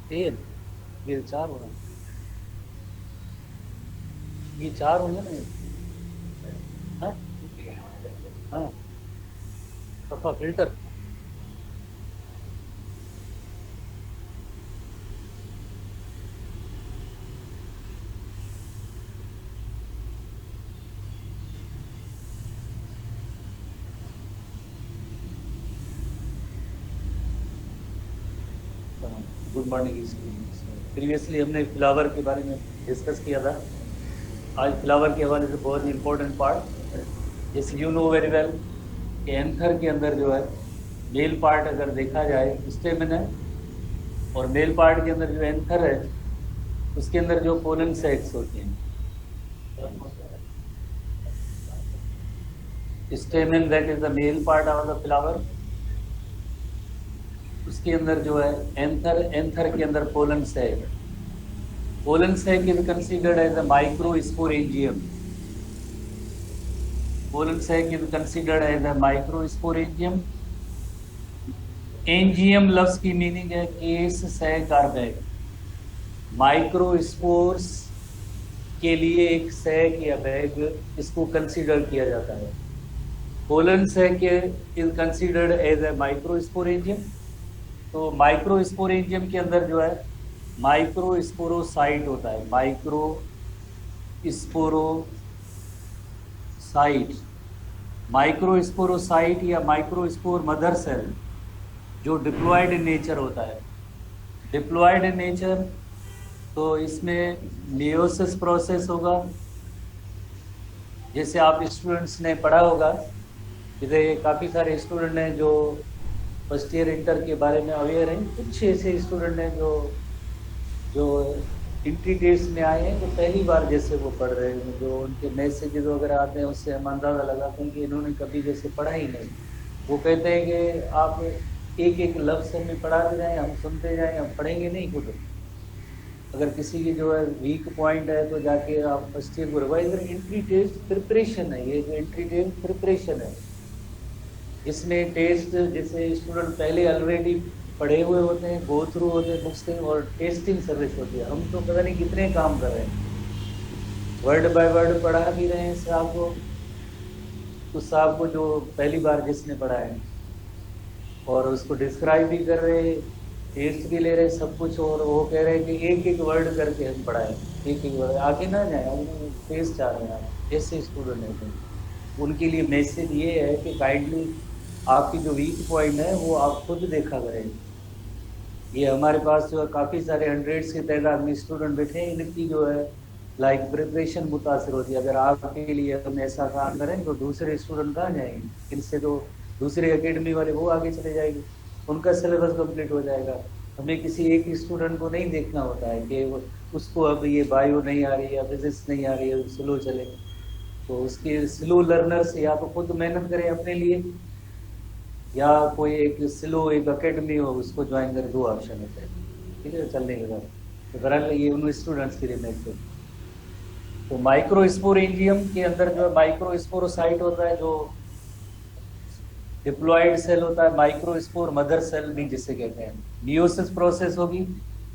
तीन, ये चार होना, ये चार होंगे ना। हाँ हाँ, सफा फिल्टर। Good morning. प्रीवियसली हमने फ्लावर के बारे में डिस्कस किया था। आज फ्लावर के हवाले से बहुत ही इंपॉर्टेंट पार्ट, जैसे यू नो वेरी वेल कि एंथर के अंदर जो है मेल पार्ट अगर देखा जाए स्टेमिन है, और मेल पार्ट के अंदर जो एंथर है उसके अंदर जो पोलन सेक्स होती हैं, stamen that is the male part of the flower, उसके अंदर जो है एंथर, एंथर के अंदर pollen sac, pollen sac is considered as a microsporangium, pollen sac is considered as a microsporangium. Angium लफ्ज की मीनिंग है केस सैक और बैग। माइक्रोस्पोर्स के लिए एक सैक या बैग इसको कंसीडर किया जाता है। Pollen sac is considered as a microsporangium. तो माइक्रोस्पोरेंजियम के अंदर जो है माइक्रोस्पोरोसाइट होता है, माइक्रोस्पोरोसाइट, माइक्रोस्पोरोसाइट या माइक्रोस्पोर मदर सेल जो डिप्लॉयड इन नेचर होता है। डिप्लॉयड इन नेचर, तो इसमें मेयोसिस प्रोसेस होगा। जैसे आप स्टूडेंट्स ने पढ़ा होगा, जैसे काफ़ी सारे स्टूडेंट हैं जो फर्स्ट ईयर इंटर के बारे में अवेयर हैं, कुछ ऐसे स्टूडेंट हैं जो जो इंट्री टेस्ट में आए हैं, तो पहली बार जैसे वो पढ़ रहे हैं, जो उनके मैसेजेस वगैरह आते हैं उससे हम अंदाज़ा लगाते हैं कि इन्होंने कभी जैसे पढ़ा ही नहीं। वो कहते हैं कि आप एक एक लफ्ज़ हमें पढ़ाते जाएं, हम सुनते जाएं, हम पढ़ेंगे नहीं खुद। अगर किसी की जो है वीक पॉइंट है तो जाके आप फर्स्ट ईयर को रिवाइज करें। एंट्री टेस्ट प्रिपरेशन है, ये जो एंट्री टेस्ट प्रिपरेशन है, इसमें टेस्ट जैसे स्टूडेंट पहले ऑलरेडी पढ़े हुए होते हैं, गो थ्रू होते हैं बुक्स के, और टेस्टिंग सर्विस होती है। हम तो पता नहीं कितने काम कर रहे हैं, वर्ड बाय वर्ड पढ़ा भी रहे हैं साहब को, उस साहब को जो पहली बार जिसने पढ़ा है, और उसको डिस्क्राइब भी कर रहे हैं, टेस्ट भी ले रहे हैं, सब कुछ। और वो कह रहे हैं कि एक एक वर्ड करके हम पढ़ाएं, एक एक वर्ड आगे ना जाए, टेस्ट चाह रहे हैं आप। ऐसे स्टूडेंट हैं, उनके लिए मैसेज ये है कि काइंडली आपकी जो वीक पॉइंट है वो आप खुद देखा करें। ये हमारे पास जो है काफ़ी सारे हंड्रेड्स की तादाद में स्टूडेंट बैठे हैं, इनकी जो है लाइक प्रिपरेशन मुतासर होती है। अगर आपके लिए हम ऐसा काम करें तो दूसरे स्टूडेंट कहाँ जाएंगे, इनसे तो दूसरे एकेडमी वाले वो आगे चले जाएंगे, उनका सिलेबस कंप्लीट हो जाएगा। हमें किसी एक स्टूडेंट को नहीं देखना होता है कि उसको अब ये बायो नहीं आ रही या फिजिक्स नहीं आ रही है, स्लो चले। तो उसके स्लो लर्नर से या तो खुद मेहनत करें अपने लिए, या कोई एक स्लो एक अकेडमी हो उसको ज्वाइन करें। दो ऑप्शन होते हैं, ठीक है, चलने के बाद। तो बहरहाल ये उन स्टूडेंट्स के लिए मैसेज। तो माइक्रोस्पोरेंजियम के अंदर जो है माइक्रोस्पोरोसाइट होता है, जो डिप्लॉयड सेल होता है, माइक्रोस्पोर मदर सेल भी जिसे कहते हैं। मियोसिस प्रोसेस होगी,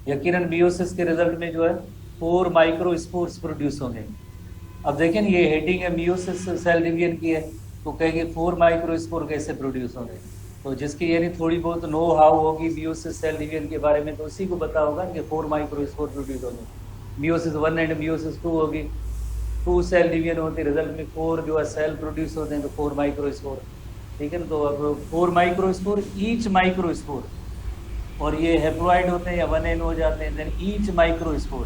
यकीनन मियोसिस के रिजल्ट में जो है 4 माइक्रोस्पोर्स प्रोड्यूस होंगे। अब देखें ये हेडिंग है मियोसिस सेल डिवीजन की है, तो कहेंगे 4 माइक्रोस्पोर कैसे प्रोड्यूस होंगे। तो जिसकी यानी थोड़ी बहुत नो हाउ होगी मियोसिस सेल डिवीजन के बारे में, तो उसी को पता होगा कि 4 माइक्रोस्पोर प्रोड्यूस होंगे। मियोसिस 1 एंड मियोसिस 2 होगी, 2 सेल डिवीजन होते हैं, रिजल्ट में 4 जो है सेल प्रोड्यूस होते हैं, तो 4 माइक्रोस्पोर। ठीक है ना। तो अब 4 माइक्रोस्पोर, ईच माइक्रोस्पोर, और ये हेप्लॉइड होते हैं या 1n हो जाते हैं, then each microspore,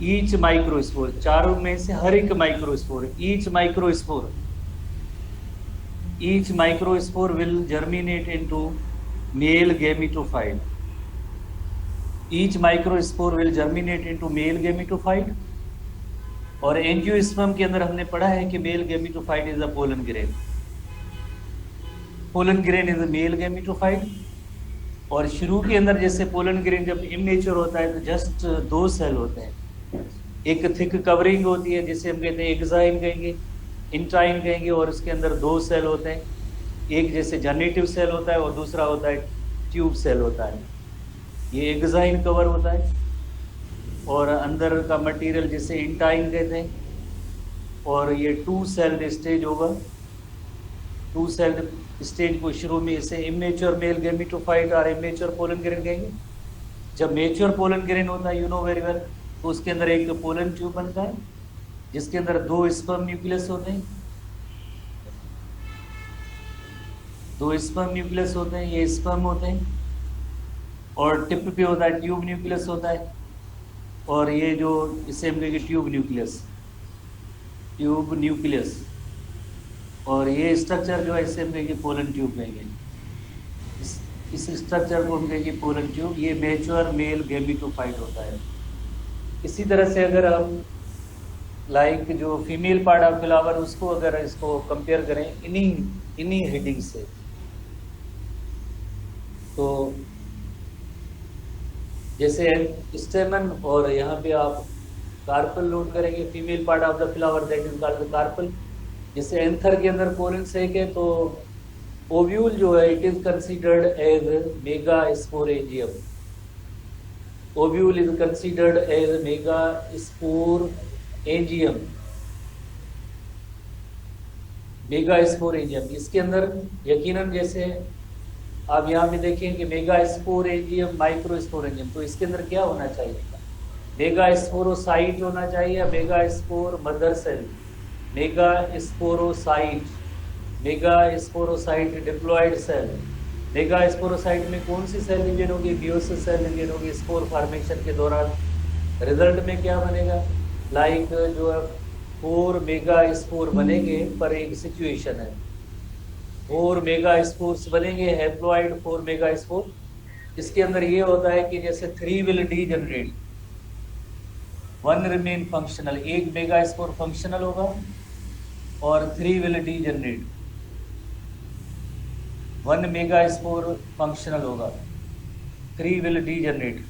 each microspore, चारों में से हर एक microspore, each microspore, each microspore will germinate into male gametophyte, each microspore will germinate into male gametophyte। और एंजियोस्पर्म के अंदर हमने पढ़ा है कि mail gametophyte is a pollen grain, pollen grain is a mail gametophyte. और शुरू के अंदर जैसे पोलन ग्रेन जब इमनेचर होता है तो जस्ट 2 सेल होते हैं, एक थिक कवरिंग होती है जिसे हम कहते हैं एक्साइन कहेंगे, इंट्राइन कहेंगे, और उसके अंदर 2 सेल होते हैं, एक जैसे जनरेटिव सेल होता है और दूसरा होता है ट्यूब सेल होता है। ये एग्जाइन कवर होता है और अंदर का मटेरियल जिसे इंटाइन कहते हैं। और ये 2 सेल्ड स्टेज होगा। 2 सेल्ड स्टेज को शुरू में इसे इमेच्योर मेल गैमेटोफाइट और इमेच्योर पोलन ग्रेन कहेंगे। जब मेच्योर पोलन ग्रेन होता है, यू नो वेरी वेल, तो उसके अंदर एक पोलन ट्यूब बनता है जिसके अंदर 2 स्पर्म न्यूक्लियस होते हैं। 2 स्पर्म न्यूक्लियस होते हैं, ये स्पर्म होते हैं। और टिप पे होता है ट्यूब न्यूक्लियस होता है। और ये जो इसे हम कहेंगे ट्यूब न्यूक्लियस। और ये स्ट्रक्चर जो है इसे हम कहेंगे पोलन ट्यूब कहेंगे। इस स्ट्रक्चर को हम कहेंगे पोलन ट्यूब। ये मैच्योर मेल गैमेटोफाइट होता है। इसी तरह से अगर हम लाइक जो फीमेल पार्ट ऑफ फ्लावर, उसको अगर इसको कंपेयर करें इन्हीं हेडिंग से, तो जैसे स्टेमन, और यहाँ पे आप कार्पल नोट करेंगे, female part of the flower that is called the carpel. जैसे एंथर के अंदर पोलन सेक है, तो ओव्यूल जो है it is considered as megasporangium. Ovule is considered as megasporangium. Megasporangium इसके अंदर यकीनन, जैसे आप यहाँ पे देखें कि मेगा स्पोरेंजियम, माइक्रो स्पोरेंजियम, तो इसके अंदर क्या होना चाहिए? मेगा स्पोरोसाइट होना चाहिए या megaspore mother cell? Megasporocyte diploid cell. Megasporocyte में कौन सी सेल इंजन होगी? मियोसिस सेल इंजन होगी स्पोर फॉर्मेशन के दौरान। रिजल्ट में क्या बनेगा? लाइक जो है 4 मेगा स्पोर बनेंगे, पर एक सिचुएशन है, 4 मेगा स्पोर्स बनेंगे, हैप्लॉइड 4 मेगा स्पोर। इसके अंदर ये होता है कि जैसे 3 will degenerate, 1 remain functional. 1 mega spore functional होगा और 3 will degenerate. 1 mega spore functional होगा, 3 will degenerate.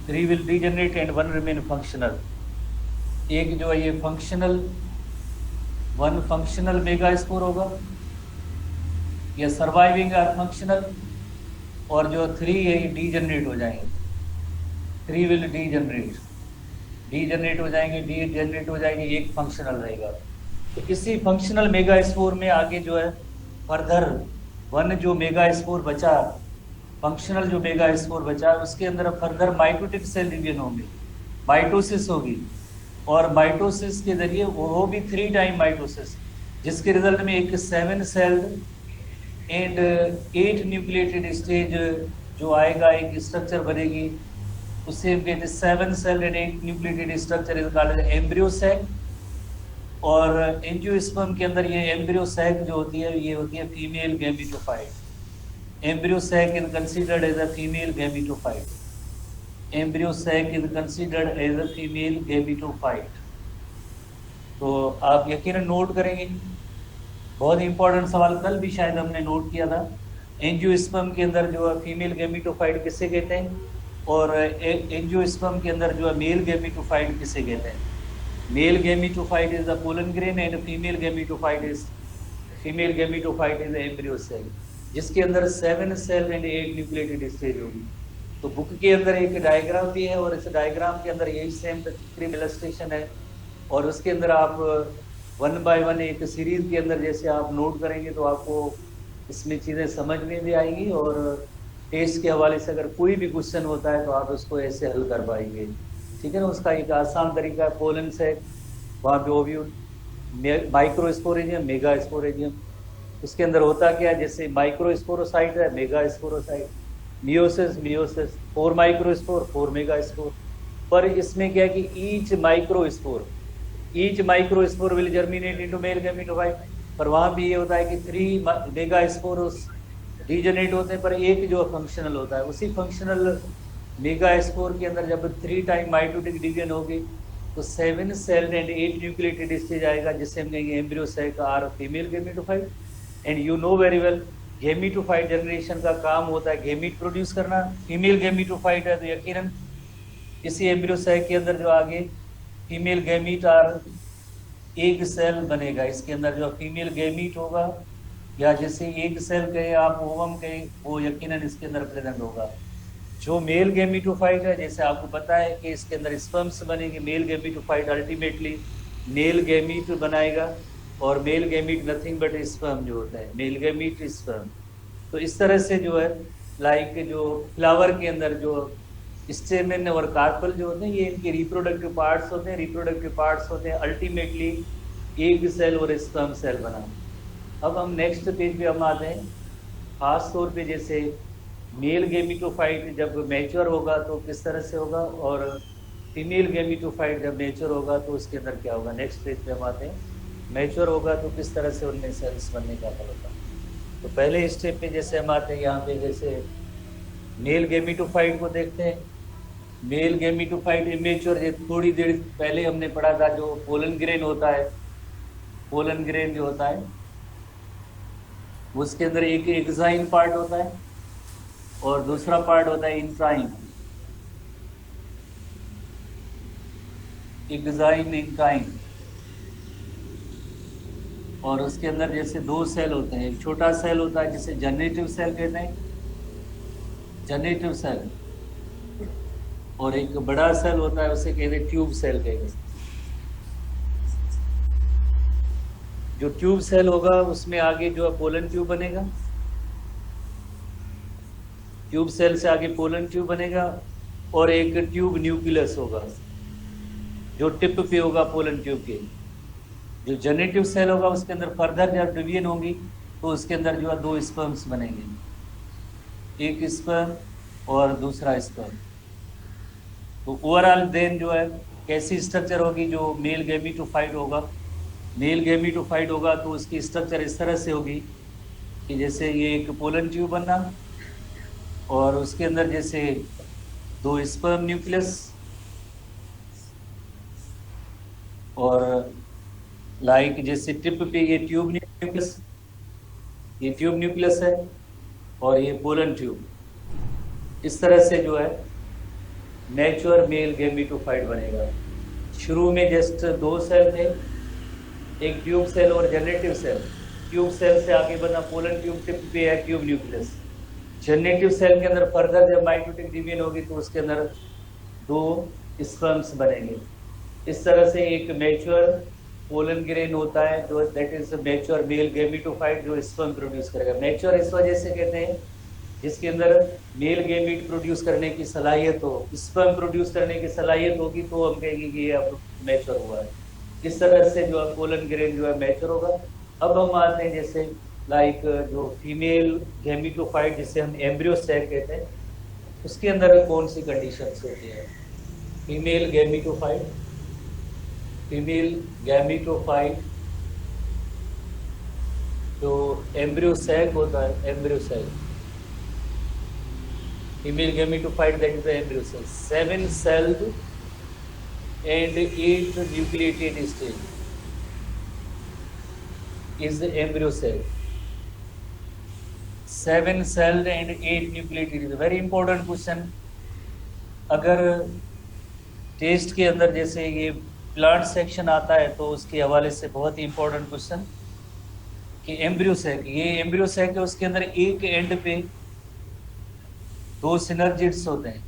Three will degenerate and 1 remain functional. एक जो है ये फंक्शनल, 1 फंक्शनल मेगा स्पोर होगा, ये सर्वाइविंग और फंक्शनल। और जो 3 है ये डीजनरेट हो जाएंगे, 3 विल डीजनरेट हो जाएंगे, डीजनरेट हो जाएंगे, एक फंक्शनल रहेगा। तो इसी फंक्शनल मेगा स्पोर में आगे जो है फर्दर 1 जो मेगा स्पोर बचा, फंक्शनल जो मेगा स्पोर बचा, उसके अंदर फर्दर माइटोटिक सेल डिवीजन होंगे, माइटोसिस होगी। और माइटोसिस के जरिए वो भी 3 टाइम माइटोसिस, जिसके रिजल्ट में एक 7 सेल्ड एंड 8 न्यूक्लिएटेड स्टेज जो आएगा, एक स्ट्रक्चर बनेगी, उससे हम कहते हैं 7 celled and 8 nucleated structure is called embryo sac. और एंजियोस्पर्म के अंदर ये एम्ब्रियो सैक जो होती है, ये होती है female gametophyte. Embryo sac is considered as a female gametophyte. Embryo sac is considered as a female gametophyte. तो आप यकीनन नोट करेंगे, बहुत इंपॉर्टेंट सवाल, कल भी शायद हमने नोट किया था। एंजियोस्पर्म के अंदर जो है फीमेल गैमेटोफाइट किसे कहते हैं, और एंजियोस्पर्म के अंदर जो है मेल गैमेटोफाइट किसे कहते हैं? Male gametophyte is the pollen grain and female gametophyte is embryo cell, जिसके अंदर 7 सेल एंड 8 न्यूक्लिएटेड स्टेज होगी। तो बुक के अंदर एक डायग्राम भी है, और इस डायग्राम के अंदर यही सेम क्रीम इलस्ट्रेशन है। और उसके अंदर आप 1 बाय 1 एक सीरीज के अंदर जैसे आप नोट करेंगे तो आपको इसमें चीज़ें समझ में भी आएंगी, और टेस्ट के हवाले से अगर कोई भी क्वेश्चन होता है तो आप उसको ऐसे हल कर पाएंगे। ठीक है ना? उसका एक आसान तरीका पोलन से, वहाँ पे ovule, microsporangium, megasporangium. उसके अंदर होता क्या है, जैसे माइक्रो स्पोरोसाइट है, megasporocyte, meiosis 4 microspore, 4 megaspore. पर इसमें क्या है कि each microspore will germinate into male gametophyte. पर वहाँ भी ये होता है कि 3 मेगा स्पोर डीजनरेट होते हैं, पर एक जो फंक्शनल होता है, उसी फंक्शनल मेगा स्पोर के अंदर जब 3 टाइम माइटोटिक डिवीजन होगी तो 7 सेल्ड एंड 8 न्यूक्लिएटेड स्टेज आएगा, जिससे हम कहेंगे embryo sac or female gametophyte. And you know very well gametophyte generation का काम होता है गेमिट प्रोड्यूस करना। फीमेल गेमिटोफाइट है तो यकीनन इसी एम्ब्रियो सैक के अंदर जो आगे female gamete or egg cell बनेगा। इसके अंदर जो फीमेल गैमीट होगा या जैसे एग सेल कहे आप, ओवम कहे, वो यकीनन इसके अंदर प्रेजेंट होगा। जो मेल गैमीटोफाइट है, जैसे आपको पता है कि इसके अंदर स्पर्म्स बनेंगे। Male gametophyte ultimately male gamete बनाएगा, और male gamete nothing but sperm जो होता है, मेल गैमीट स्पर्म। तो इस तरह से जो है लाइक जो फ्लावर के अंदर जो स्टेमेन और कार्पल जो होते हैं, ये इनके रिप्रोडक्टिव पार्ट्स होते हैं। रिप्रोडक्टिव पार्ट्स होते हैं अल्टीमेटली एग सेल और स्पर्म सेल बना। अब हम नेक्स्ट पेज पे हम आते हैं। खास तौर पे जैसे मेल गेमिटोफाइट जब मैच्योर होगा तो किस तरह से होगा, और फीमेल गेमिटोफाइट जब मैच्योर होगा तो उसके अंदर क्या होगा। नेक्स्ट पेज पे हम आते हैं। मैच्योर होगा तो किस तरह से उनमें सेल्स बनने का फल होगा। तो पहले स्टेप पे जैसे हम आते हैं यहाँ पे, जैसे मेल गेमिटोफाइट को देखते हैं। मेल गेमिटोफाइट इमेच्योर, थोड़ी देर पहले हमने पढ़ा था, जो पोलन ग्रेन होता है, पोलन ग्रेन जो होता है उसके अंदर एक एक्साइन पार्ट होता है और दूसरा पार्ट होता है इंट्राइन। एक्साइन इंट्राइन। और उसके अंदर जैसे दो सेल होते हैं, एक छोटा सेल होता है जिसे जनरेटिव सेल कहते हैं, जनरेटिव सेल, और एक बड़ा सेल होता है उसे कहते हैं ट्यूब सेल कहते हैं। जो ट्यूब सेल होगा उसमें आगे जो है पोलन ट्यूब बनेगा। ट्यूब सेल से आगे पोलन ट्यूब बनेगा और एक ट्यूब न्यूक्लियस होगा जो टिप पे होगा पोलन ट्यूब के। जो जनरेटिव सेल होगा उसके अंदर फर्दर जब डिवीजन होगी तो उसके अंदर जो है दो स्पर्म्स बनेंगे, एक स्पर्म और दूसरा स्पर्म। तो ओवरऑल देन जो है कैसी स्ट्रक्चर होगी, जो मेल गेमिटोफाइट होगा, मेल गेमिटोफाइट होगा तो उसकी स्ट्रक्चर इस तरह से होगी कि जैसे ये एक पोलन ट्यूब बनना और उसके अंदर जैसे दो स्पर्म न्यूक्लियस, और लाइक जैसे टिप पे ये ट्यूब न्यूक्लियस, ये ट्यूब न्यूक्लियस है और ये पोलन ट्यूब। इस तरह से जो है मैच्योर मेल गेमिटोफाइट बनेगा। शुरू में जस्ट दो सेल थे, एक ट्यूब सेल और जनरेटिव सेल। ट्यूब सेल से आगे बना पोलन ट्यूब, टिप पे है ट्यूब न्यूक्लियस। जनरेटिव सेल के अंदर फर्दर जब माइटोटिक डिवीजन होगी तो उसके अंदर दो स्पर्म्स बनेंगे। इस तरह से एक मैच्योर पोलन ग्रेन होता है जो that is mature male gametophyte जो स्पर्म प्रोड्यूस करेगा। मैच्योर इस वजह से कहते हैं जिसके अंदर मेल गेमिट प्रोड्यूस करने की सलाहियत हो, स्पर्म प्रोड्यूस करने की सलाहियत होगी तो हम कहेंगे कि ये अब मैच्योर हुआ है। इस तरह से जो है पोलन ग्रेन जो है मैच्योर होगा। अब हम आते हैं जैसे लाइक जो फीमेल गेमिटोफाइट जिसे हम एम्ब्रियो सैक कहते हैं, उसके अंदर कौन सी कंडीशंस होती हैं। फीमेल गेमिटोफाइट, फीमेल गैमिटोफाइट जो एम्ब्रियो सैक होता है, embryo sac, female gametophyte that is embryo sac, 7 celled and 8 nucleated stage is the embryo cell. 7 celled and 8 nucleated is a very important question. अगर test के अंदर जैसे ये plant section आता है तो उसके हवाले से बहुत ही इंपॉर्टेंट क्वेश्चन कि एम्ब्रियो सैक, ये एम्ब्रियो सैक है, उसके अंदर एक एंड पे दो सिनर्जिड्स होते हैं,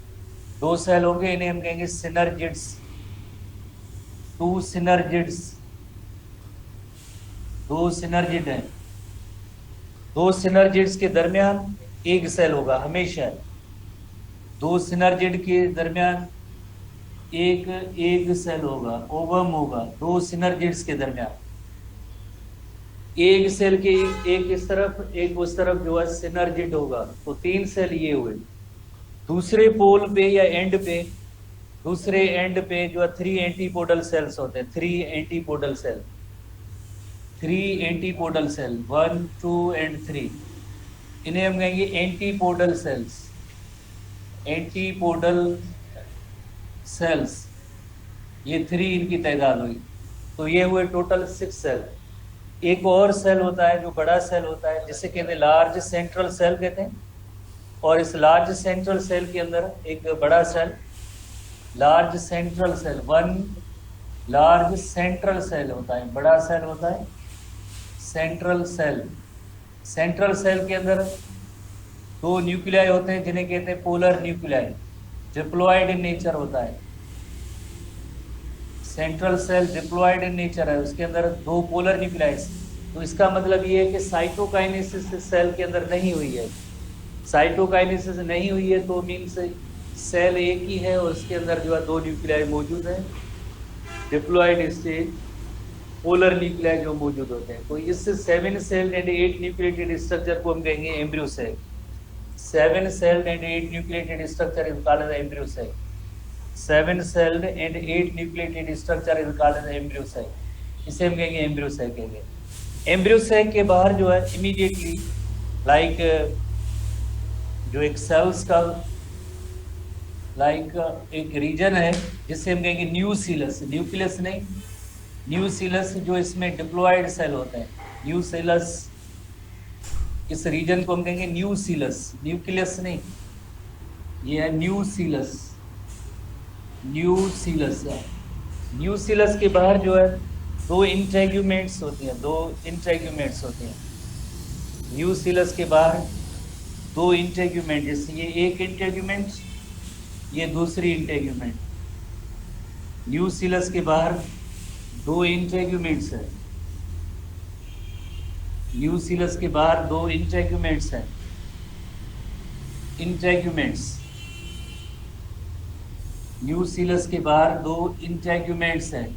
दो सेल होंगे, इन्हें हम कहेंगे सिनर्जिड्स। टू सिनर्जिड्स, दो सिनर्जिड हैं, दो सिनर्जिड्स के दरमियान एक सेल होगा हमेशा। दो सिनर्जिड के दरमियान एक सेल होगा, ओवम होगा, दो सिनर्जिड्स के दरमियान एक सेल के एक इस तरफ एक उस तरफ जो है सिनर्जिड होगा। तो 3 सेल ये हुए। दूसरे पोल पे या एंड पे, दूसरे एंड पे जो है 3 एंटीपोडल सेल्स होते हैं, 3 antipodal cell, 3 antipodal cell, 1 2 and 3, इन्हें हम कहेंगे एंटीपोडल सेल्स, एंटीपोडल सेल्स। ये 3 इनकी तादाद हुई। तो ये हुए टोटल 6 सेल। एक और सेल होता है जो बड़ा सेल होता है, जिसे कहते हैं लार्ज सेंट्रल सेल कहते हैं। और इस लार्ज सेंट्रल सेल के अंदर एक बड़ा cell, large central cell, one large central cell होता है, बड़ा सेल होता है सेंट्रल सेल। सेंट्रल सेल के अंदर 2 न्यूक्लियाई होते हैं जिन्हें कहते हैं polar nuclei, diploid in nature होता है। Central cell diploid in nature है, उसके अंदर 2 पोलर न्यूक्लियाई। तो इसका मतलब ये है कि साइटोकाइनेसिस सेल के अंदर नहीं हुई है। साइटोकाइनेसिस नहीं हुई है तो मीन्स सेल एक ही है और उसके अंदर जो है 2 न्यूक्लियाई मौजूद है, डिप्लॉयड स्टेज पोलर न्यूक्लियाई जो मौजूद होते हैं। तो इस 7 सेल एंड 8 न्यूक्लिएटेड स्ट्रक्चर को हम कहेंगे embryo cell. 7 celled and 8 nucleated structure is called as embryo cell. 7 celled and 8 nucleated structure is called as embryo cell. इसे हम कहेंगे एम्ब्रियो सेल कहेंगे। एम्ब्रियो सेल के बाहर जो है इमीडिएटली लाइक जो एक सेल्स का एक रीजन है जिसे हम कहेंगे न्यूक्लियस, न्यूक्लियस नहीं, न्यूक्लियस जो इसमें डिप्लॉयड सेल होते हैं, न्यूक्लियस, इस रीजन को हम कहेंगे न्यूक्लियस, न्यूक्लियस नहीं, ये है न्यूक्लियस। न्यूक्लियस है, न्यूक्लियस के बाहर जो है 2 इंटेग्यूमेंट्स होती हैं, 2 इंटेग्यूमेंट्स होती हैं। न्यूक्लियस के बाहर 2 इंटेग्यूमेंट, जैसे ये एक इंटेग्यूमेंट, ये दूसरी इंटेग्यूमेंट। न्यूक्लियस के बाहर 2 इंटेग्यूमेंट्स है, न्यूक्लियस के बाहर 2 इंटेग्यूमेंट्स हैं, इंटेग्यूमेंट्स। न्यूक्लियस के बाहर 2 इंटेग्यूमेंट्स हैं।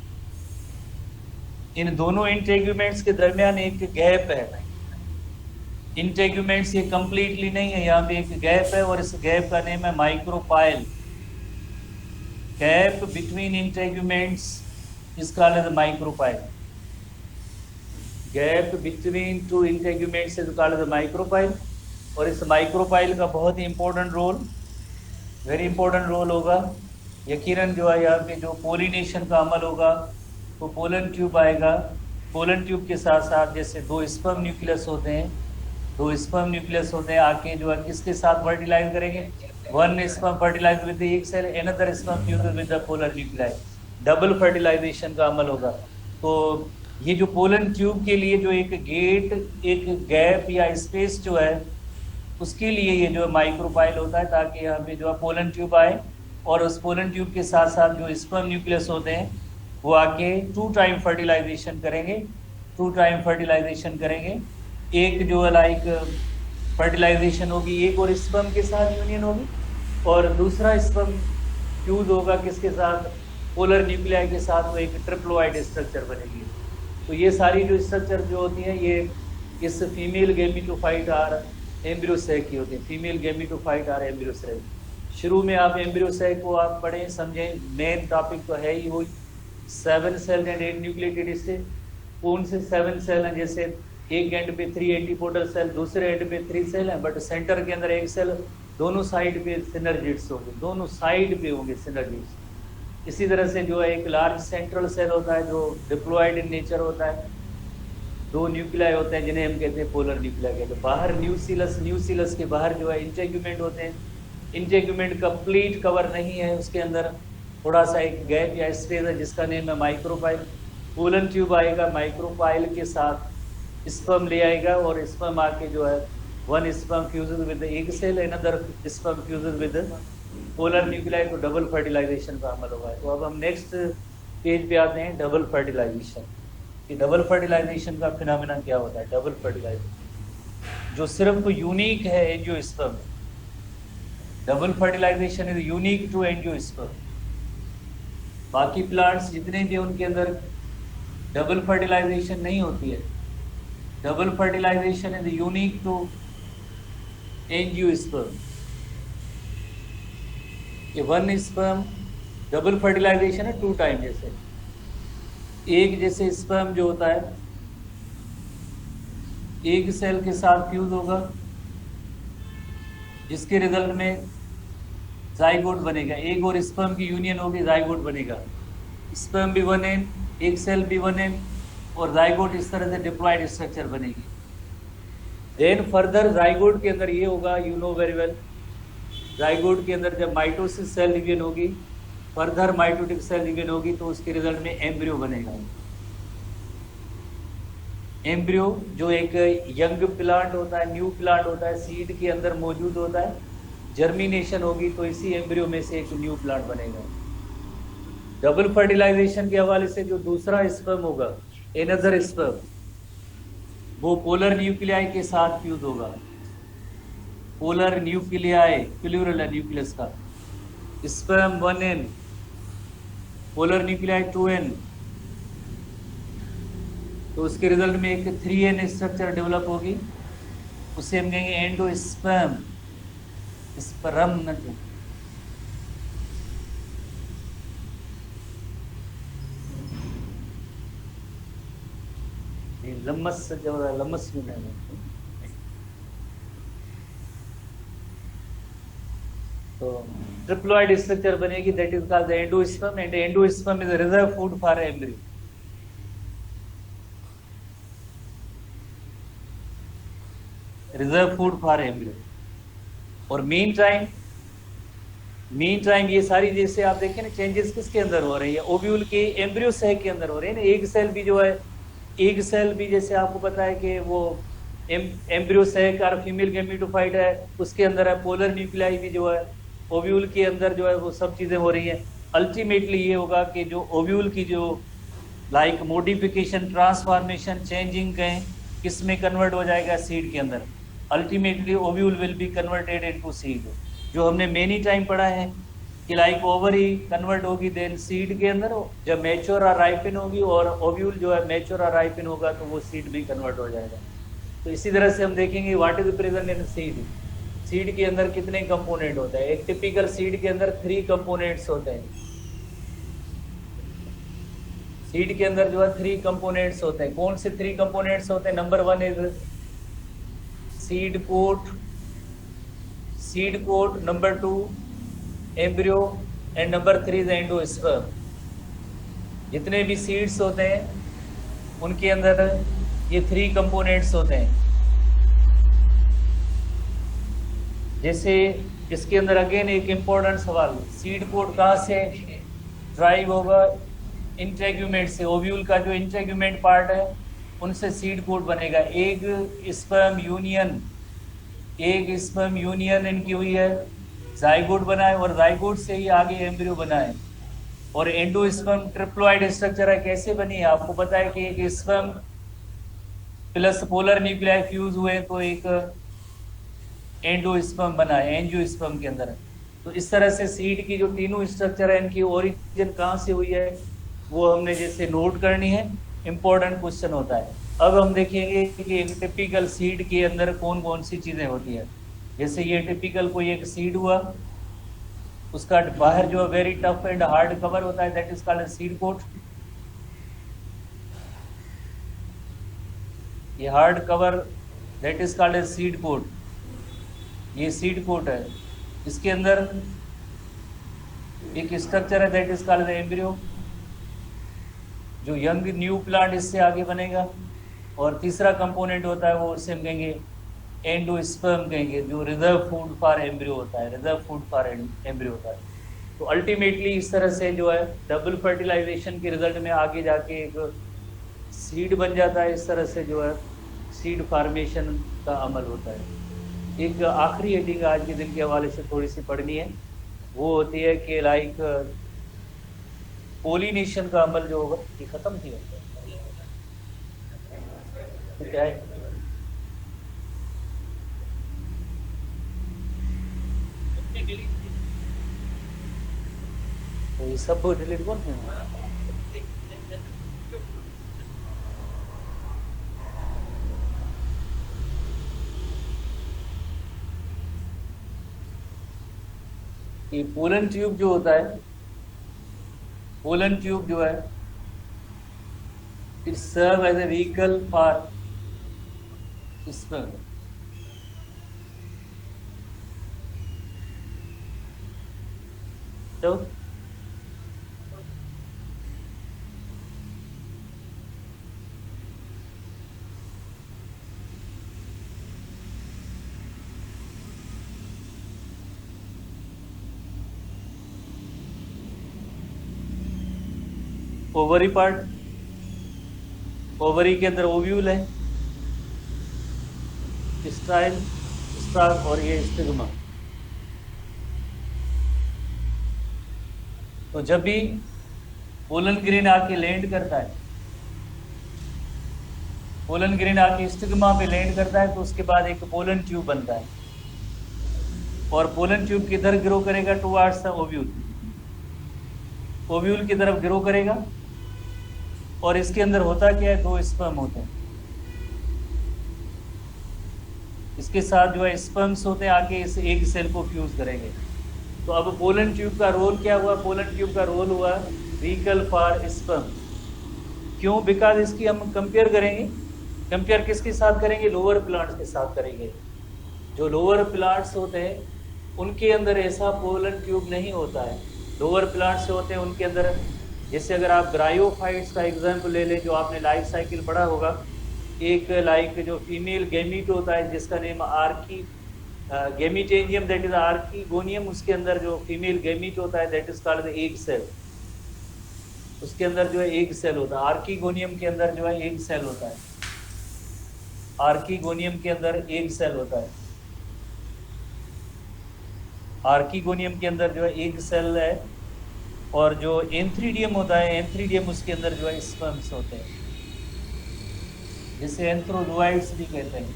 इन दोनों इंटेग्यूमेंट्स के दरमियान एक गैप है। इंटेग्यूमेंट्स ये कंप्लीटली नहीं है, यहाँ पे एक गैप है और इस गैप का नेम है micropyle. Gap between integuments is called as micropyle. Gap between 2 integuments is called as micropyle. और इस माइक्रोपाइल का बहुत ही important role, very important role होगा। यकीनन जो है यहाँ पे जो पोलिनेशन का अमल होगा तो पोलन ट्यूब आएगा। पोलन ट्यूब के साथ साथ जैसे 2 स्पर्म न्यूक्लियस होते हैं, 2 स्पर्म न्यूक्लियस होते हैं, आके जो है किसके साथ फर्टिलाइज करेंगे, 1 sperm fertilise with egg cell, another sperm fuse with the polar nuclei, double fertilisation का अमल होगा। तो ये जो पोलन ट्यूब के लिए जो एक गेट, एक गैप या स्पेस जो है उसके लिए ये जो माइक्रोपाइल होता है, ताकि यहाँ पे जो है पोलन ट्यूब आए और उस पोलन ट्यूब के साथ साथ जो स्पर्म न्यूक्लियस होते हैं वो आके 2 टाइम फर्टिलाइजेशन करेंगे, 2 टाइम फर्टिलाइजेशन करेंगे। एक जो है लाइक फर्टिलाइजेशन होगी, एक और स्पर्म के साथ यूनियन होगी और दूसरा स्पर्म फ्यूज होगा किसके साथ, पोलर न्यूक्लियाई के साथ, वो एक ट्रिप्लोइड स्ट्रक्चर बनेगी। तो ये सारी जो स्ट्रक्चर जो होती हैं ये इस female gametophyte or embryo sac की होती है। Female gametophyte or embryo sac. शुरू में आप एम्ब्रियो सेक को आप पढ़ें समझें, मेन टॉपिक तो है ही वही 7 सेल एंड 8 न्यूक्लिएटेड स्टेज। कौन से 7 सेल हैं, जैसे एक एंड पे 3 एंटीपोडल सेल, दूसरे एंड पे 3 सेल हैं, बट सेंटर के अंदर एक सेल, दोनों साइड पे सिनर्जिड्स होंगे, दोनों साइड पे होंगे सिनर्जिड्स। इसी तरह से जो है एक लार्ज सेंट्रल सेल होता है जो डिप्लॉयड इन नेचर होता है, 2 न्यूक्लियाई होते हैं जिन्हें हम कहते हैं पोलर न्यूक्लियाई कहते हैं। बाहर न्यूक्लियस, न्यूक्लियस के बाहर जो है इंटेग्यूमेंट होते हैं। इंटेग्यूमेंट कंप्लीट कवर नहीं है, उसके अंदर थोड़ा सा एक गैप या स्पेस है जिसका नेम है माइक्रोपाइल। पोलन ट्यूब आएगा, माइक्रोपाइल के साथ स्पर्म ले आएगा और स्पर्म आके जो है 1 sperm fuses with egg cell, another sperm fuses with polar nuclei, तो डबल फर्टिलाइजेशन का अमल होगा। तो अब हम नेक्स्ट पेज पे आते हैं, डबल फर्टिलाइजेशन। कि डबल फर्टिलाइजेशन का फिनोमेना क्या होता है। डबल फर्टिलाइजेशन जो सिर्फ यूनिक है angiosperm, double fertilisation is unique to angiosperm. बाकी प्लांट्स जितने भी उनके अंदर डबल फर्टिलाइजेशन नहीं होती है। Double fertilisation is unique to angiosperm. ये 1 स्पर्म डबल फर्टिलाइजेशन है 2 टाइम, जैसे एक जैसे स्पर्म जो होता है एक सेल के साथ फ्यूज होगा जिसके रिजल्ट में जाइगोट बनेगा, एक और स्पर्म की यूनियन होगी, जाइगोट बनेगा। स्पर्म भी 1n, एक सेल भी 1n, और जाइगोट इस तरह से डिप्लॉयड स्ट्रक्चर बनेगी। देन फर्दर जाइगोट के अंदर ये होगा, you know very well, zygote के अंदर जब माइटोसिस सेल डिवीजन होगी, फर्दर माइटोटिक सेल डिवीजन होगी, तो उसके रिजल्ट में एम्ब्रियो बनेगा। एम्ब्रियो जो एक यंग प्लांट होता है, न्यू प्लांट होता है, सीड के अंदर मौजूद होता है, जर्मिनेशन होगी तो इसी एम्ब्रियो में से एक न्यू प्लांट बनेगा। डबल फर्टिलाइजेशन के हवाले से जो दूसरा स्पर्म होगा, एनदर स्पर्म, वो पोलर न्यूक्लियाई के साथ फ्यूज होगा। पोलर न्यूक्लियाई, प्लूरल है न्यूक्लियस का। Sperm 1n, polar nuclei 2n, तो उसके रिजल्ट में एक 3n स्ट्रक्चर डेवलप होगी, उसे हम कहेंगे एंडोस्पर्म। स्पर्म न लम्मस से जो लम्मस में नहीं, तो ट्रिप्लॉइड स्ट्रक्चर बनेगी, that is called the endosperm, and endosperm is a reserve food for embryo. Reserve food for embryo. और मीन टाइम ये सारी जैसे आप देखें ना चेंजेस किसके अंदर हो रही है, ओव्यूल के एम्ब्रियो सेल के अंदर हो रहे हैं ना। एग सेल भी जो है, एग सेल भी जैसे आपको पता है कि वो एम्ब्रियो सेल और फीमेल गैमेटोफाइट है, उसके अंदर है। पोलर न्यूक्लियाई भी जो है ओव्यूल के अंदर जो है वो सब चीजें हो रही हैं। अल्टीमेटली ये होगा कि जो ओव्यूल की जो लाइक मोडिफिकेशन, ट्रांसफॉर्मेशन, चेंजिंग कहें, किस में कन्वर्ट हो जाएगा, सीड के अंदर। Ultimately ovule will be converted into seed. जो हमने मेनी टाइम पढ़ा है कि लाइक ओवर ही कन्वर्ट होगी देन सीड के अंदर, जब मैच्योर और राइपिन होगी, और ओव्यूल जो है मैच्योर और राइपिन होगा तो वो सीड में कन्वर्ट हो जाएगा। तो इसी तरह से हम देखेंगे what is present in seed. Seed के अंदर कितने कंपोनेंट होते हैं। एक टिपिकल सीड के अंदर 3 कंपोनेंट्स होते हैं। सीड के अंदर जो है 3 कंपोनेंट्स होते हैं। कौन से 3 कंपोनेंट्स होते हैं? Number 1 is seed coat, number 2 embryo, and number 3 is endosperm. जितने भी सीड्स होते हैं उनके अंदर ये 3 कंपोनेंट्स होते हैं। जैसे इसके अंदर अगेन एक इम्पोर्टेंट सवाल, सीड कोट कहाँ से ड्राइव होगा? इंटेग्यूमेंट से। ओव्यूल का जो इंटेग्यूमेंट पार्ट है उनसे सीड कोट बनेगा। एग स्पर्म यूनियन इनकी हुई है, जाइगोट बना है, और जाइगोट से ही आगे एम्ब्रियो बना है। और एंडोस्पर्म ट्रिप्लॉइड स्ट्रक्चर है। कैसे बनी है? आपको पता है कि एक sperm plus polar nuclei fuse हुए तो एक एंडोस्पर्म बना है, एंजियोस्पर्म के अंदर। तो इस तरह से सीड की जो तीनों स्ट्रक्चर है, इनकी ओरिजिन कहाँ से हुई है वो हमने जैसे नोट करनी है, इंपॉर्टेंट क्वेश्चन होता है। अब हम देखेंगे कि एक टिपिकल सीड के अंदर कौन कौन सी चीजें होती है। जैसे ये टिपिकल कोई एक सीड हुआ, उसका बाहर जो very tough and hard cover होता है, that is called seed coat. ये hard cover that is called seed coat. ये सीड कोट है। इसके अंदर एक स्ट्रक्चर है दैट इज कॉल्ड एम्ब्रियो, जो यंग न्यू प्लांट इससे आगे बनेगा। और तीसरा कंपोनेंट होता है वो उससे हम कहेंगे एंडोस्पर्म कहेंगे, जो रिजर्व फूड फॉर एम्ब्रियो होता है, रिजर्व फूड फॉर एम्ब्रियो होता है। तो अल्टीमेटली इस तरह से जो है डबल फर्टिलाइजेशन के रिजल्ट में आगे जाके एक सीड बन जाता है। इस तरह से जो है सीड फार्मेशन का अमल होता है। एक आखिरी हेडिंग आज के दिन के हवाले से थोड़ी सी पढ़नी है, वो होती है कि लाइक पोलिनेशन का अमल जो होगा, ये खत्म थी तो क्या है? तो ये सब डिलीट कौन है? ये पोलन ट्यूब जो होता है, पोलन ट्यूब जो है, it serve as a vehicle for sperm. तो ओवरी पार्ट, ओवरी के अंदर ओव्यूल है, स्टाइल, स्टार्क, और ये स्टिग्मा। तो जब भी पोलन ग्रेन आके लैंड करता है, पोलन ग्रेन आके स्टिग्मा पे लैंड करता है, तो उसके बाद एक पोलन ट्यूब बनता है, और पोलन ट्यूब किधर ग्रो करेगा? टुवार्ड्स द ओव्यूल, ओव्यूल की तरफ ग्रो करेगा। और इसके अंदर होता क्या है? 2 स्पर्म होते हैं, इसके साथ जो है स्पर्म्स होते हैं, आके इस एग सेल को फ्यूज करेंगे। तो अब पोलन ट्यूब का रोल क्या हुआ? पोलन ट्यूब का रोल हुआ व्हीकल फॉर स्पर्म। क्यों? बिकॉज इसकी हम कंपेयर करेंगे, कंपेयर किसके साथ करेंगे? लोअर प्लांट्स के साथ करेंगे। जो लोअर प्लांट्स होते हैं उनके अंदर ऐसा पोलन ट्यूब नहीं होता है। लोअर प्लांट्स जो होते हैं उनके अंदर, जैसे अगर आप ब्रायोफाइट्स का एग्जाम्पल ले लें, जो आपने लाइफ साइकिल पढ़ा होगा, एक लाइक जो फीमेल गैमीट होता है जिसका name archi gametangium, that is archegonium, उसके अंदर जो फीमेल गैमीट होता है that is called the egg cell. उसके अंदर जो है एग सेल होता है, आर्कीगोनियम के अंदर जो है एग सेल होता है, आर्कीगोनियम के अंदर एग सेल होता है, आर्कीगोनियम के अंदर जो है एग सेल है। और जो एंथ्रीडियम होता है, एंथ्रीडियम उसके अंदर जो है स्पर्म्स होते हैं, जिसे एंथ्रोजोइड्स भी कहते हैं।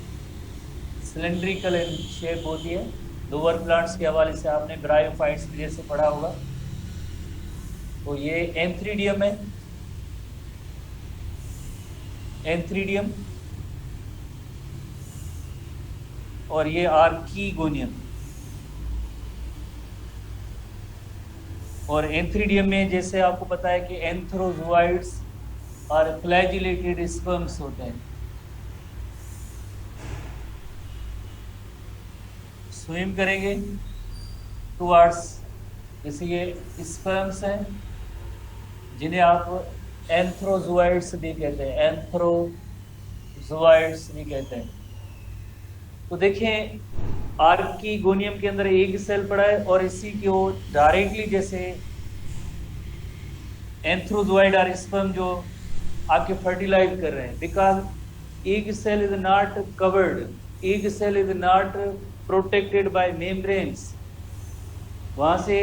सिलेंड्रिकल शेप होती है। लोअर प्लांट्स के हवाले से आपने ब्रायोफाइट्स जैसे पढ़ा होगा। तो ये एंथ्रीडियम है, एंथ्रीडियम, और ये आर्कीगोनियम। और एंथ्रीडियम में जैसे आपको पता है कि एंथ्रोजोइड्स और फ्लैजिलेटेड स्पर्म्स होते हैं, स्विम करेंगे टुवार्ड्स, जैसे ये स्पर्म्स हैं जिन्हें आप एंथ्रोजोइड्स भी कहते हैं, एंथ्रोजोइड्स भी कहते हैं। तो देखें आर्कीगोनियम के अंदर एग सेल पड़ा है, और इसी को डायरेक्टली जैसे एंथ्रोजोइड और स्पर्म जो आपके फर्टिलाइज कर रहे हैं, because egg cell is not covered, egg cell is not protected by membranes. वहां से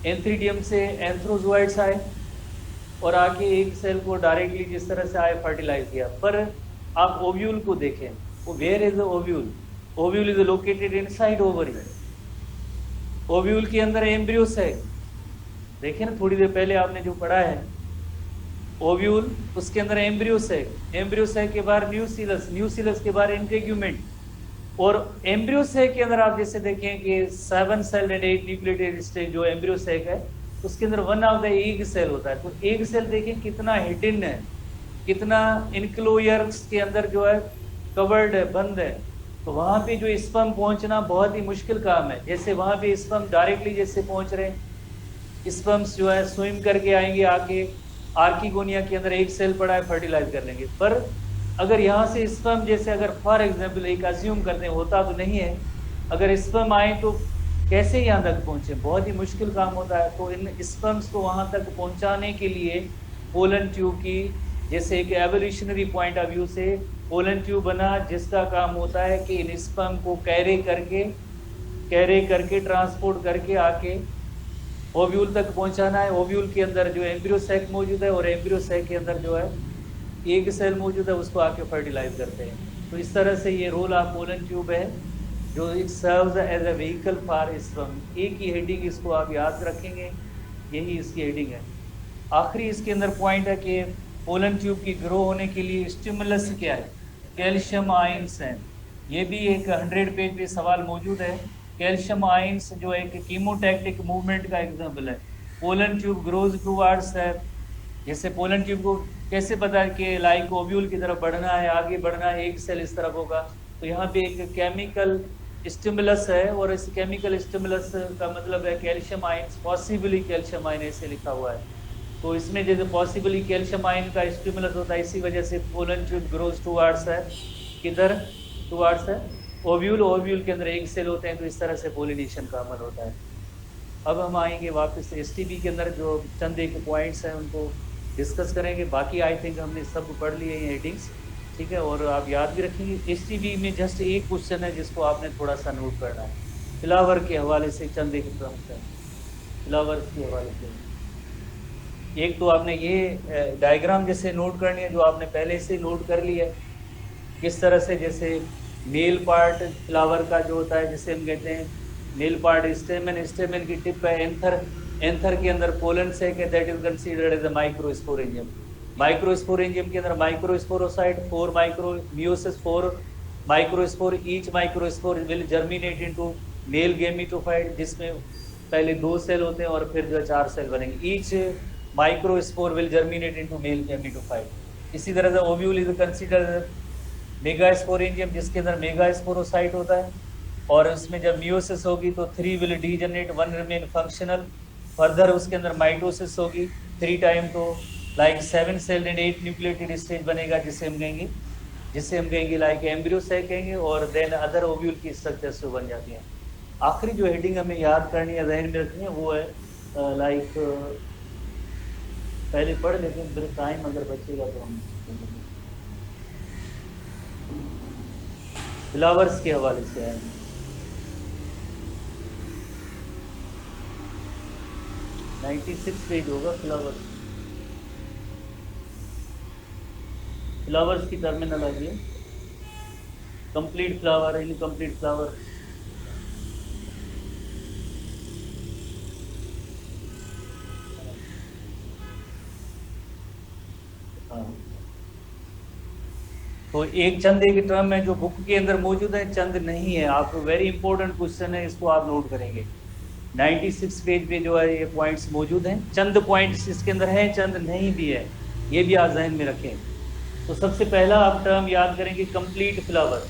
एंथ्रीडियम से एंथ्रोजोइड्स आए और आके एग सेल को डायरेक्टली जिस तरह से आए फर्टिलाइज किया। पर आप ओव्यूल को देखें, वो where is the ovule? Ovule is located inside ovary. Ovule के अंदर एम्ब्रियो सैक, देखें ना थोड़ी देर पहले आपने जो पढ़ा है, ओव्यूल, उसके अंदर एम्ब्रियो सैक, एम्ब्रियो सैक के बाहर न्यूसिलस, न्यूसिलस के बाहर इंटेग्यूमेंट, और एम्ब्रियो सैक के अंदर आप जैसे देखें कि 7 सेल एंड 8 न्यूक्लियोटाइड स्टेज जो एम्ब्रियो सैक है, उसके अंदर one of the egg cell होता है। तो एग सेल देखें कितना हिडन है, कितना इनक्लोयर्स के अंदर जो है कवर्ड है, बंद है। तो वहाँ पे जो स्पर्म पहुँचना बहुत ही मुश्किल काम है। जैसे वहाँ पे स्पर्म डायरेक्टली जैसे पहुँच रहे हैं, स्पर्म्स जो है स्विम करके आएंगे, आके आर्कीगोनिया के अंदर एक सेल पड़ा है, फर्टिलाइज कर लेंगे। पर अगर यहाँ से स्पर्म जैसे अगर फॉर एग्जाम्पल एक अज्यूम करते हैं, होता तो नहीं है, अगर स्पर्म आए तो कैसे यहाँ तक पहुँचे? बहुत ही मुश्किल काम होता है। तो इन स्पर्म्स को वहाँ तक पहुँचाने के लिए पोलन ट्यूब की, जैसे एक एवोल्यूशनरी पॉइंट ऑफ व्यू से पोलन ट्यूब बना, जिसका काम होता है कि इन स्पर्म को कैरी करके ट्रांसपोर्ट करके आके ओव्यूल तक पहुंचाना है। ओव्यूल के अंदर जो एम्ब्रियो सैक मौजूद है, और एम्ब्रियो सैक के अंदर जो है एग सेल मौजूद है, उसको आके फर्टिलाइज करते हैं। तो इस तरह से ये रोल ऑफ पोलन ट्यूब है, जो it serves as a vehicle for sperm. एक ही हेडिंग इसको आप याद रखेंगे, यही इसकी हेडिंग है। आखिरी इसके अंदर पॉइंट है कि पोलन ट्यूब की ग्रो होने के लिए स्टिमुलस क्या है? कैल्शियम आयंस हैं। ये भी एक 100 पेज पे सवाल मौजूद है। कैल्शियम आयंस जो एक कीमोटैक्टिक मूवमेंट का एग्जाम्पल है। पोलन ट्यूब ग्रोज टूवर्ड्स है, जैसे पोलन ट्यूब को कैसे पता है कि लाइक ओव्यूल की तरफ बढ़ना है, आगे बढ़ना है, एक सेल इस तरफ होगा। तो यहाँ पे एक केमिकल स्टिमुलस है, और इस केमिकल स्टिमुलस का मतलब है calcium ions, possibly calcium ion ऐसे लिखा हुआ है। तो इसमें जैसे पॉसिबली कैल्शियम आयन का स्टिमुलस होता है, इसी वजह से पोलन ट्यूब ग्रोज टूवर्ड्स है, किधर टूवर्ड्स है? ओव्यूल। ओव्यूल के अंदर एक सेल होते हैं, तो इस तरह से पोलिनेशन का अमल होता है। अब हम आएंगे वापस एसटीबी के अंदर, जो चंद एक पॉइंट्स हैं उनको डिस्कस करेंगे। बाकी आई थिंक हमने सब पढ़ लिए हैं हेडिंग्स, ठीक है। और आप याद भी रखेंगे, एसटीबी में जस्ट एक क्वेश्चन है जिसको आपने थोड़ा सा नोट करना है, फ्लावर के हवाले से चंद एक टर्म्स है, फ्लावर्स के हवाले से। एक तो आपने ये डायग्राम जैसे नोट करनी है जो आपने पहले से नोट कर लिया है, किस तरह से, जैसे मेल पार्ट फ्लावर का जो होता है जिसे हम कहते हैं मेल पार्ट स्टेमन, स्टेमन की टिप है एंथर, एंथर के अंदर पोलन सेक है, that is considered as a microsporangium. Microsporangium के अंदर microsporocyte 4 micro meiosis 4 microspore, each microspore will germinate into male gametophyte, जिसमें पहले 2 सेल होते हैं और फिर जो 4 सेल बनेंगे। Each microspore will germinate into male gametophyte. इसी तरह से ओव्यूल इज कंसीडर्ड मेगास्पोरेंजियम, जिसके अंदर मेगास्पोरोसाइट होता है, और उसमें जब मियोसिस होगी तो 3 will degenerate, 1 remain functional. Further उसके अंदर माइटोसिस होगी 3 टाइम, तो like 7 cell and 8 nucleotide stage बनेगा, जिसे हम कहेंगे लाइक एम्ब्रियो सेल कहेंगे, और देन अदर ओव्यूल की स्ट्रक्चर्स जो बन जाती हैं। आखिरी जो हेडिंग हमें याद करनी है, जहन में रखनी है, वो है लाइक पहले पढ़ लेते हैं, फिर टाइम अगर बचेगा तो हम फ्लावर्स के हवाले से है। नाइन्टी 96 पेज होगा फ्लावर्स, फ्लावर्स की टर्मिनोलॉजी है, कंप्लीट फ्लावर, इनकम्प्लीट फ्लावर। तो एक चंद एक टर्म है जो बुक के अंदर मौजूद है, चंद नहीं है। आप वेरी इंपॉर्टेंट क्वेश्चन है, इसको आप नोट करेंगे। 96 पेज पे जो है ये पॉइंट्स मौजूद हैं, चंद पॉइंट्स इसके अंदर हैं, चंद नहीं भी है, ये भी आप जहन में रखें। तो सबसे पहला आप टर्म याद करेंगे complete flower.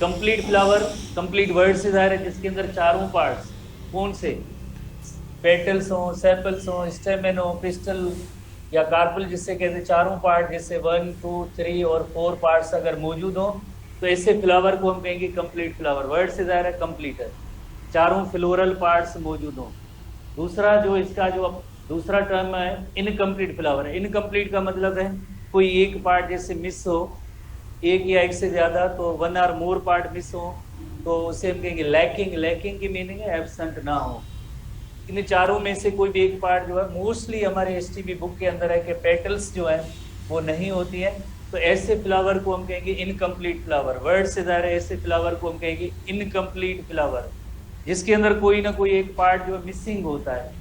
Complete flower, complete word से जाहिर है जिसके अंदर चारों पार्ट्स, कौन से, पेटल्स हो, सेपल्स हो, स्टेमन हो, पिस्टल या कार्पल जिससे कहते हैं, चारों पार्ट जैसे 1, 2, 3 और 4 पार्ट्स अगर मौजूद हो तो ऐसे फ्लावर को हम कहेंगे कंप्लीट फ्लावर। वर्ड से जाहिर है कंप्लीट है, चारों फ्लोरल पार्ट्स मौजूद हो। दूसरा जो इसका जो दूसरा टर्म है इनकम्प्लीट फ्लावर है। इनकम्प्लीट का मतलब है कोई एक पार्ट जैसे मिस हो, एक या एक से ज़्यादा, तो 1 और मोर पार्ट मिस हो तो उसे हम कहेंगे लैकिंग। लैकिंग की मीनिंग है एब्सेंट ना हो। इन चारों में से कोई भी एक पार्ट जो है, मोस्टली हमारे एसटीबी बुक के अंदर है कि पेटल्स जो है वो नहीं होती है, तो ऐसे फ्लावर को हम कहेंगे इनकम्प्लीट फ्लावर। वर्ड से ज़्यादा ऐसे फ्लावर को हम कहेंगे इनकम्प्लीट फ्लावर, जिसके अंदर कोई ना कोई एक पार्ट जो मिसिंग होता है।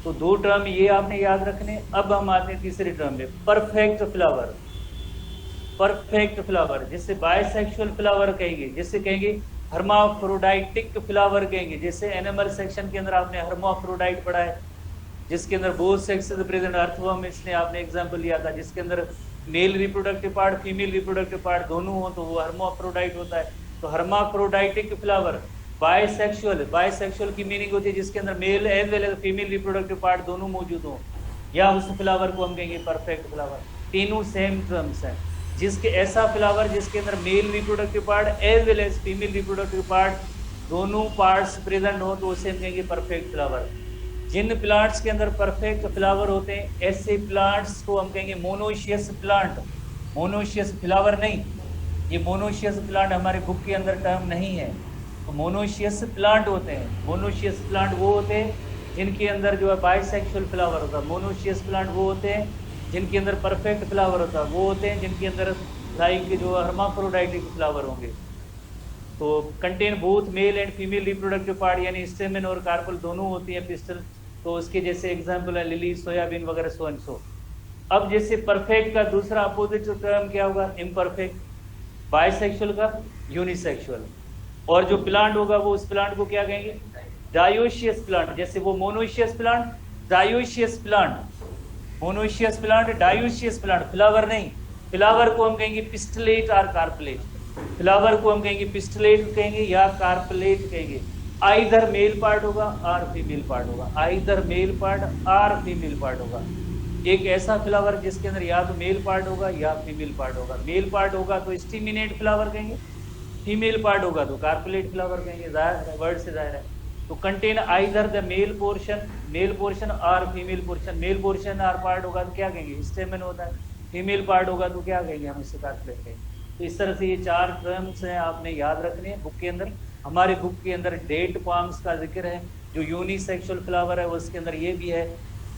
तो 2 टर्म ये आपने याद रखने। अब हम आते हैं तीसरे टर्म में, परफेक्ट फ्लावर। परफेक्ट फ्लावर जिससे बायसेक्सुअल फ्लावर कहेंगे, जिससे कहेंगे हर्माफ्रोडाइटिक फ्लावर कहेंगे। जैसे एनिमल सेक्शन के अंदर आपने हर्माफ्रोडाइट पढ़ा है, जिसके अंदर बोथ सेक्सेस प्रेजेंट, अर्थवर्म इसने आपने एग्जांपल लिया था, जिसके अंदर male reproductive part, female reproductive part दोनों हो तो वो हर्माफ्रोडाइट होता है। तो हर्माफ्रोडाइटिक फ्लावर। बायसेक्सुअल, बायसेक्सुअल की मीनिंग होती है जिसके अंदर male as well as female reproductive part दोनों मौजूद हो, या उस फ्लावर को हम कहेंगे परफेक्ट फ्लावर। तीनों सेम टर्म्स हैं। जिसके ऐसा फ्लावर जिसके अंदर male reproductive part as well as female reproductive part दोनों पार्ट्स प्रेजेंट हो तो उसे हम कहेंगे परफेक्ट फ्लावर। जिन प्लांट्स के अंदर परफेक्ट फ्लावर होते हैं ऐसे प्लांट्स को हम कहेंगे मोनोशियस प्लांट। मोनोशियस फ्लावर नहीं, ये मोनोशियस प्लांट हमारे बुक के अंदर टर्म नहीं है। तो मोनोशियस प्लांट होते हैं, मोनोशियस प्लांट वो होते हैं जिनके अंदर जो है बाइसेक्सुअल फ्लावर होता है। मोनोशियस प्लांट वो होते हैं जिनके अंदर परफेक्ट फ्लावर होता है, वो होते हैं जिनके अंदर लाइक जो हर्माफ्रोडाइटिक फ्लावर होंगे। तो contain both male and female reproductive part, यानी स्टेमन और कार्पल दोनों होती हैं, पिस्टल। तो उसके जैसे एग्जांपल है लिली, सोयाबीन वगैरह, सो एंड सो। अब जैसे परफेक्ट का दूसरा अपोजिट टर्म क्या होगा, इम्परफेक्ट। बाइसेक्सुअल का यूनिसेक्सुअल। और जो प्लांट होगा वो उस प्लांट को क्या कहेंगे, डायोशियस प्लांट। जैसे वो monoecious plant, dioecious plant, monoecious plant, dioecious plant. Flower नहीं, फ्लावर को हम कहेंगे पिस्टलेट और कार्पलेट। फ्लावर को हम कहेंगे पिस्टलेट कहेंगे या कार्पलेट कहेंगे। आइदर मेल पार्ट होगा और फीमेल पार्ट होगा, आइदर मेल पार्ट और फीमेल पार्ट होगा। एक ऐसा फ्लावर जिसके अंदर या तो मेल पार्ट होगा या फीमेल पार्ट होगा। मेल पार्ट होगा तो स्टिमिनेट फ्लावर कहेंगे, फीमेल पार्ट होगा तो कार्पलेट फ्लावर कहेंगे। जाहिर वर्ड से जाहिर है। तो contain either the male portion और फीमेल पोर्शन। मेल पोर्शन और पार्ट होगा तो क्या कहेंगे, स्टेमन होता है। फीमेल पार्ट होगा तो क्या कहेंगे, हम इससे कार्पेट कहेंगे। तो इस तरह से ये 4 टर्म्स हैं, आपने याद रखने हैं बुक के अंदर। हमारे बुक के अंदर डेट पाम्स का जिक्र है, जो यूनिसेक्सुअल फ्लावर है उसके अंदर ये भी है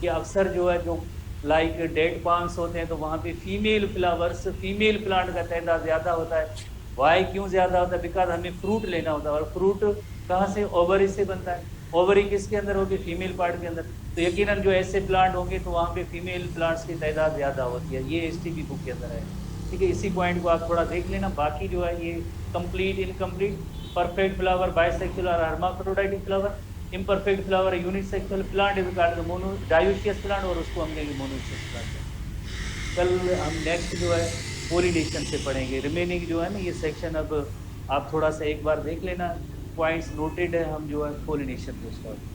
कि अक्सर जो है, जो लाइक डेट पाम्स होते हैं तो वहाँ पे फीमेल फ्लावर्स, फीमेल प्लांट का तादाद ज़्यादा होता है। वाई क्यों ज़्यादा होता है, बिकॉज हमें फ्रूट लेना होता है, और फ्रूट कहाँ से, ओवरी से बनता है। ओवरी किसके अंदर होगी, फीमेल पार्ट के अंदर। तो यकीनन जो ऐसे प्लांट होंगे तो वहाँ पे फीमेल प्लांट्स की तादाद ज़्यादा होती है। ये एसटीपी बुक के अंदर है। ठीक है, इसी पॉइंट को आप थोड़ा देख लेना। बाकी जो है ये complete, incomplete, perfect flower, bisexual और hermaphroditic flower, imperfect flower, unisexual plant is called mono dioecious plant, और उसको हम कहेंगे मोनोशियस प्लांट। कल हम नेक्स्ट जो है पोलिनेशन से पढ़ेंगे। रिमेनिंग जो है ना ये सेक्शन, अब आप थोड़ा सा एक बार देख लेना, पॉइंट्स नोटेड है, हम जो है पोलिनेशन को स्टार्ट।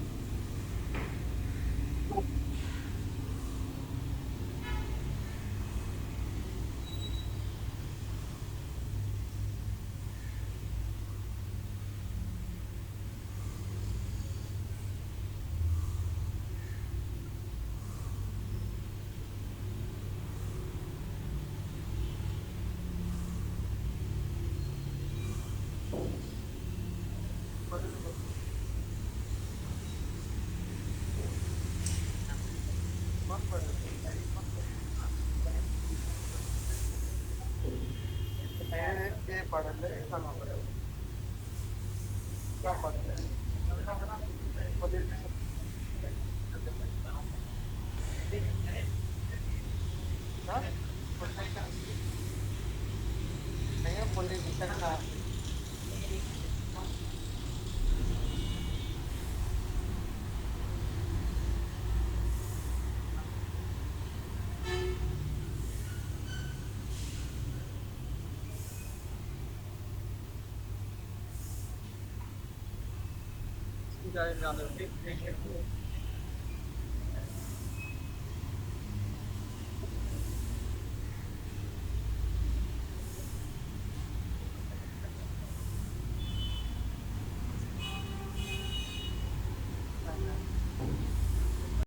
guys on the